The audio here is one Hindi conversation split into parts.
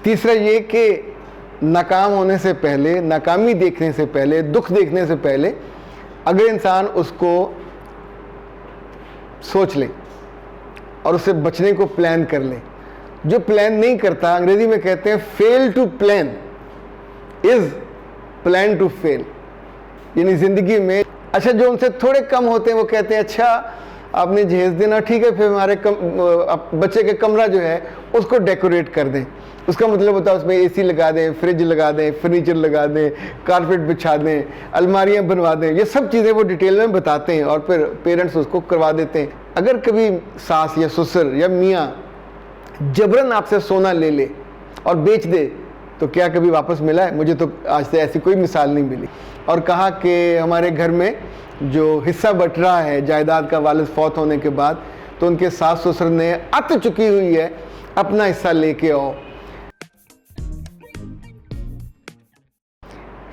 तीसरा ये कि नाकाम होने से पहले, नाकामी देखने से पहले, दुख देखने से पहले अगर इंसान उसको सोच ले और उससे बचने को प्लान कर ले। जो प्लान नहीं करता, अंग्रेजी में कहते हैं fail to plan is plan to fail. यानी ज़िंदगी में अच्छा, जो उनसे थोड़े कम होते हैं वो कहते हैं अच्छा आपने जहेज देना, ठीक है, फिर हमारे बच्चे के कमरा जो है उसको डेकोरेट कर दें। उसका मतलब होता है उसमें एसी लगा दें, फ्रिज लगा दें, फर्नीचर लगा दें, कारपेट बिछा दें, अलमारियां बनवा दें। ये सब चीज़ें वो डिटेल में बताते हैं और फिर पेरेंट्स उसको करवा देते हैं। अगर कभी सास या ससुर या मियाँ जबरन आपसे सोना ले ले और बेच दे तो क्या कभी वापस मिला है? मुझे तो आज से ऐसी कोई मिसाल नहीं मिली। और कहा कि हमारे घर में जो हिस्सा बट रहा है जायदाद का वालिद फौत होने के बाद, तो उनके सास ससुर ने अत चुकी हुई है, अपना हिस्सा लेके आओ।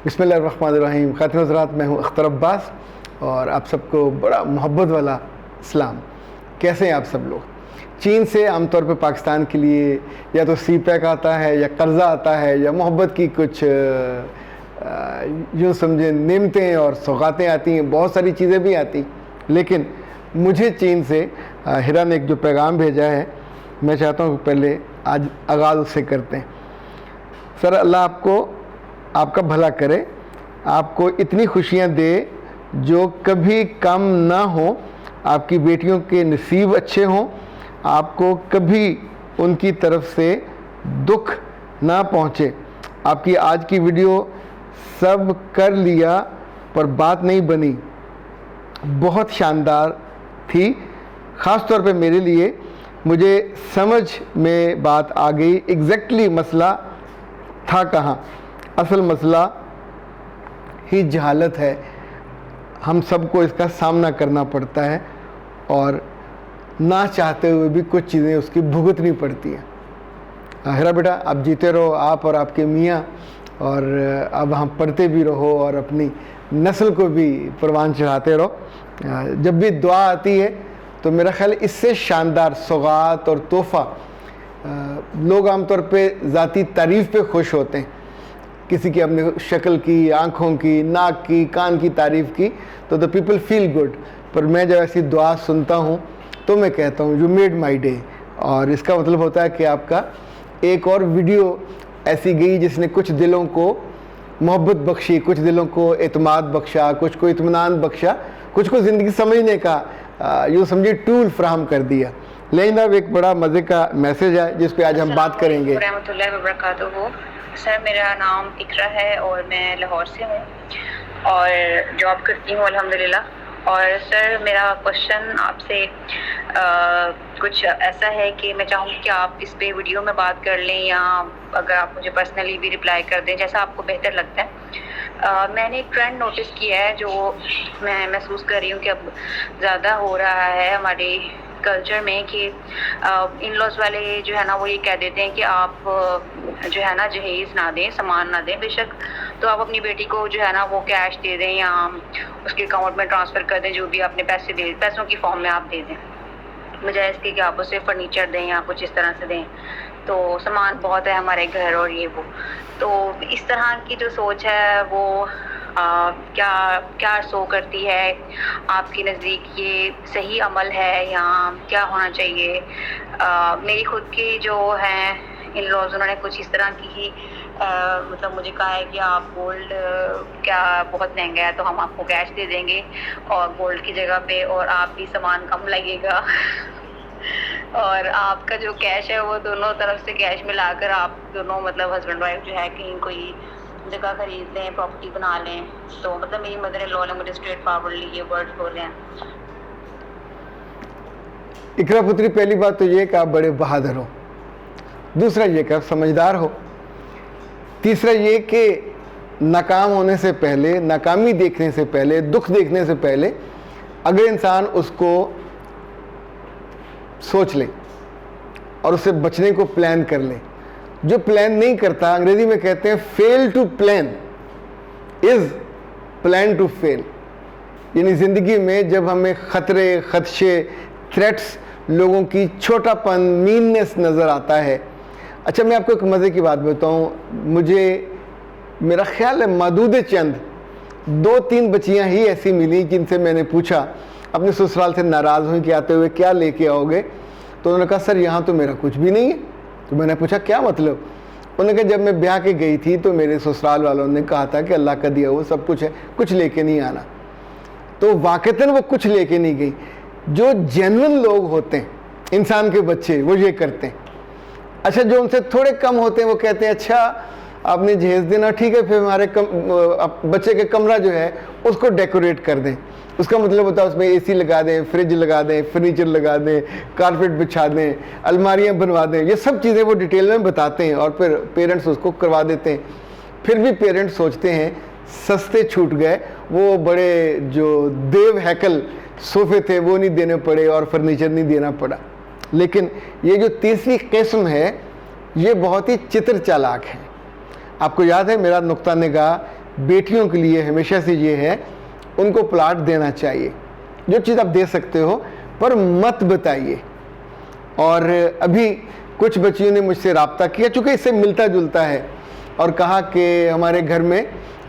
बिस्मिल्लाहिर्रहमानिर्रहीम। खातिन हज़रात, मैं हूँ अख्तर अब्बास और आप सबको बड़ा मोहब्बत वाला सलाम। कैसे हैं आप सब लोग? चीन से आमतौर पे पाकिस्तान के लिए या तो सी पैक आता है या कर्ज़ा आता है या मोहब्बत की कुछ यूँ समझे नेमतें और सौगातें आती हैं, बहुत सारी चीज़ें भी आती। लेकिन मुझे चीन से हिरा ने एक जो पैगाम भेजा है, मैं चाहता हूँ कि पहले आज आगाज़ उससे करते हैं। सर, अल्लाह आपको आपका भला करे, आपको इतनी खुशियाँ दे जो कभी कम ना हो, आपकी बेटियों के नसीब अच्छे हों, आपको कभी उनकी तरफ से दुख ना पहुँचे। आपकी आज की वीडियो सब कर लिया पर बात नहीं बनी, बहुत शानदार थी। ख़ास तौर पे मेरे लिए, मुझे समझ में बात आ गई एग्जैक्टली मसला था कहाँ। असल मसला ही जहालत है। हम सबको इसका सामना करना पड़ता है और ना चाहते हुए भी कुछ चीज़ें उसकी भुगतनी पड़ती हैं। हिरा बेटा, आप जीते रहो, आप और आपके मियाँ, और अब हम पढ़ते भी रहो और अपनी नस्ल को भी परवान चढ़ाते रहो। जब भी दुआ आती है तो मेरा ख्याल इससे शानदार सौगात और तोहफ़ा, लोग आमतौर पे ज़ाती तारीफ़ पे खुश होते हैं, किसी की अपनी शक्ल की, आँखों की, नाक की, कान की तारीफ़ की, तो द पीपल फील गुड। पर मैं जब ऐसी दुआ सुनता हूँ तो मैं कहता हूँ यू मेड माई डे। और इसका मतलब होता है कि आपका एक और वीडियो ऐसी गई जिसने कुछ दिलों को मोहब्बत बख्शी, कुछ दिलों को एतमाद बख्शा, कुछ को इत्मीनान बख्शा, कुछ को ज़िंदगी समझने का यूँ समझिए टूल फ्राहम कर दिया। लेकिन अब एक बड़ा मज़े का मैसेज है जिस पे आज हम बात करेंगे। रहमतुल्लाहि व बरकातुहू। सर, मेरा नाम इकरा है और मैं लाहौर से हूँ और जॉब करती हूँ अल्हम्दुलिल्लाह। और सर, मेरा क्वेश्चन आपसे कुछ ऐसा है कि मैं चाहूँगी कि आप इस पे वीडियो में बात कर लें या अगर आप मुझे पर्सनली भी रिप्लाई कर दें, जैसा आपको बेहतर लगता है। मैंने एक ट्रेंड नोटिस किया है जो मैं महसूस कर रही हूँ कि अब ज़्यादा हो रहा है हमारे कल्चर में कि इन लॉज वाले जो है ना वो ये कह देते हैं कि आप जो है ना जहेज़ ना दें, सामान ना दें, बेशक तो आप अपनी बेटी को जो है ना वो कैश दे दें या उसके अकाउंट में ट्रांसफ़र कर दें, जो भी आपने पैसों की फॉर्म में आप दे दें, बजाय इसके कि आप उसे फर्नीचर दें या कुछ इस तरह से दें। तो सामान बहुत है हमारे घर और ये वो, तो इस तरह की जो सोच है वो क्या शो करती है आपके नज़दीक? ये सही अमल है या क्या होना चाहिए? मेरी खुद की जो हैं इन लॉज, उन्होंने कुछ इस तरह की ही मतलब मुझे कहा है कि आप गोल्ड क्या बहुत महंगा है तो हम आपको कैश दे देंगे और गोल्ड की जगह पे, और आप भी सामान कम लगेगा और आपका जो कैश है वो दोनों तरफ से कैश मिलाकर आप दोनों मतलब हस्बैंड वाइफ जो है कहीं कोई जगह खरीद लें, प्रॉपर्टी बना लें। तो मतलब मेरी मदर इन लॉ ने मुझे स्ट्रेट फॉरवर्डली ये वर्ड्स बोले हैं। इकरा पुत्री, पहली बात तो ये कि आप बड़े बहादुर हो, दूसरा ये कि आप समझदार हो, तीसरा ये कि नाकाम होने से पहले, नाकामी देखने से पहले, दुख देखने से पहले अगर इंसान उसको सोच ले और उससे बचने को प्लान कर ले। जो प्लान नहीं करता, अंग्रेजी में कहते हैं fail to plan is plan to fail. यानी ज़िंदगी में जब हमें ख़तरे, खदशे, थ्रेट्स, लोगों की छोटापन, मीननेस नज़र आता है, अच्छा, मैं आपको एक मज़े की बात बताऊँ, मुझे मेरा ख्याल है मदूद चंद 2-3 बच्चियाँ ही ऐसी मिली जिनसे मैंने पूछा, अपने ससुराल से नाराज़ हुई कि आते हुए क्या लेके आओगे, तो उन्होंने कहा सर यहाँ तो मेरा कुछ भी नहीं है। तो मैंने पूछा क्या मतलब? उन्होंने कहा जब मैं ब्याह के गई थी तो मेरे ससुराल वालों ने कहा था कि अल्लाह का दिया हुआ सब कुछ है, कुछ लेके नहीं आना। तो वाक़तन वो कुछ लेके नहीं गई। जो जेन्युइन लोग होते हैं, इंसान के बच्चे, वो ये करते हैं। अच्छा, जो उनसे थोड़े कम होते हैं वो कहते हैं अच्छा आपने जहेज देना, ठीक है, फिर हमारे बच्चे के कमरा जो है उसको डेकोरेट कर दें। उसका मतलब होता है उसमें एसी लगा दें, फ्रिज लगा दें, फर्नीचर लगा दें, कारपेट बिछा दें, अलमारियां बनवा दें। ये सब चीज़ें वो डिटेल में बताते हैं और फिर पेरेंट्स उसको करवा देते हैं। फिर भी पेरेंट्स सोचते हैं सस्ते छूट गए, वो बड़े जो देव हैकल सोफे थे वो नहीं देने पड़े और फर्नीचर नहीं देना पड़ा। लेकिन ये जो तीसरी किस्म है ये बहुत ही चित्र चालाक है। आपको याद है मेरा नुक्ता निगाह बेटियों के लिए हमेशा से ये है, उनको प्लाट देना चाहिए, जो चीज़ आप दे सकते हो, पर मत बताइए। और अभी कुछ बच्चियों ने मुझसे रब्ता किया, चूँकि इससे मिलता जुलता है, और कहा कि हमारे घर में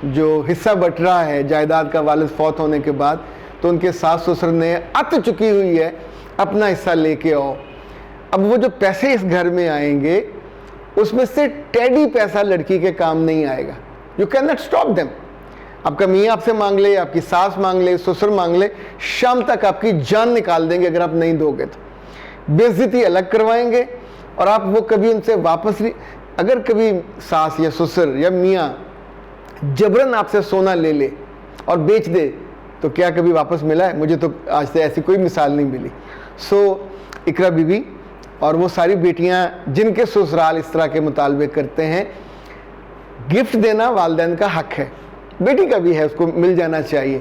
जो हिस्सा बट रहा है जायदाद का वालिद फौत होने के बाद, तो उनके सास ससुर ने अत चुकी हुई है, अपना हिस्सा लेके आओ। अब वो जो पैसे इस घर में आएंगे उसमें से टेडी पैसा लड़की के काम नहीं आएगा। You can not stop them. आपका मियाँ आपसे मांग ले, आपकी सास मांग ले, ससुर मांग ले, शाम तक आपकी जान निकाल देंगे अगर आप नहीं दोगे तो। बेइज्जती अलग करवाएंगे और आप वो कभी उनसे वापस नहीं। अगर कभी सास या ससुर या मियाँ जबरन आपसे सोना ले ले और बेच दे तो क्या कभी वापस मिला है? मुझे तो आज से ऐसी कोई मिसाल नहीं मिली। सो इकरा बीबी और वो सारी बेटियां जिनके ससुराल इस तरह के मुतालबे करते हैं, गिफ्ट देना वालिदैन का हक है, बेटी का भी है, उसको मिल जाना चाहिए,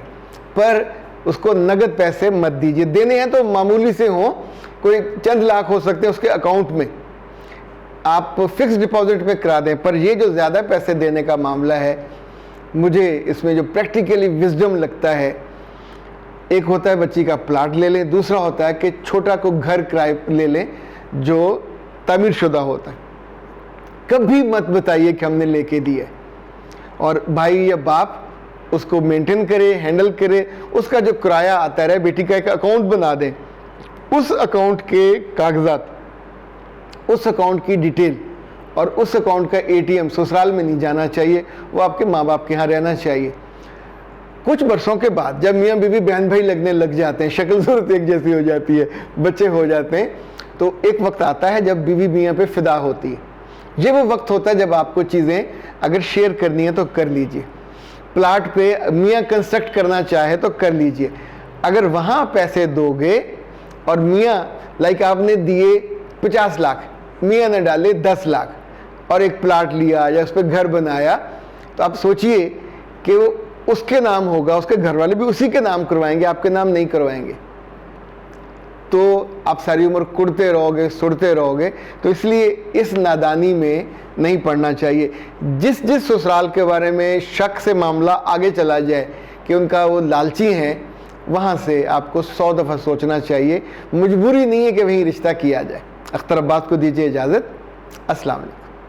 पर उसको नगद पैसे मत दीजिए। देने हैं तो मामूली से हों, कोई चंद लाख हो सकते हैं उसके अकाउंट में, आप फिक्स डिपॉजिट में करा दें। पर ये जो ज़्यादा पैसे देने का मामला है, मुझे इसमें जो प्रैक्टिकली विजडम लगता है, एक होता है बच्ची का प्लाट ले लें, दूसरा होता है कि छोटा को घर किराए ले लें जो तामीर शुदा होता है। कभी मत बताइए कि हमने लेके दिया। और भाई या बाप उसको मेंटेन करे, हैंडल करे, उसका जो किराया आता रहे, बेटी का एक अकाउंट बना दें, उस अकाउंट के कागजात, उस अकाउंट की डिटेल और उस अकाउंट का एटीएम ससुराल में नहीं जाना चाहिए, वो आपके माँ बाप के यहाँ रहना चाहिए। कुछ बरसों के बाद जब मियाँ बीवी बहन भाई लगने लग जाते हैं, शक्ल सूरत एक जैसी हो जाती है, बच्चे हो जाते हैं, तो एक वक्त आता है जब बीवी मियाँ पे फिदा होती है। ये वो वक्त होता है जब आपको चीज़ें अगर शेयर करनी है तो कर लीजिए। प्लाट पे मियाँ कंस्ट्रक्ट करना चाहे तो कर लीजिए। अगर वहाँ पैसे दोगे और मियाँ लाइक आपने दिए 50 लाख, मियाँ ने डाले 10 लाख और एक प्लाट लिया या उस पर घर बनाया, तो आप सोचिए कि वो उसके नाम होगा, उसके घर वाले भी उसी के नाम करवाएंगे, आपके नाम नहीं करवाएंगे। तो आप सारी उम्र कुड़ते रहोगे, सुड़ते रहोगे। तो इसलिए इस नादानी में नहीं पड़ना चाहिए। जिस जिस ससुराल के बारे में शक से मामला आगे चला जाए कि उनका वो लालची हैं, वहाँ से आपको 100 दफ़ा सोचना चाहिए। मजबूरी नहीं है कि वहीं रिश्ता किया जाए। अख्तर अब्बास को दीजिए इजाज़त। अस्सलाम वालेकुम।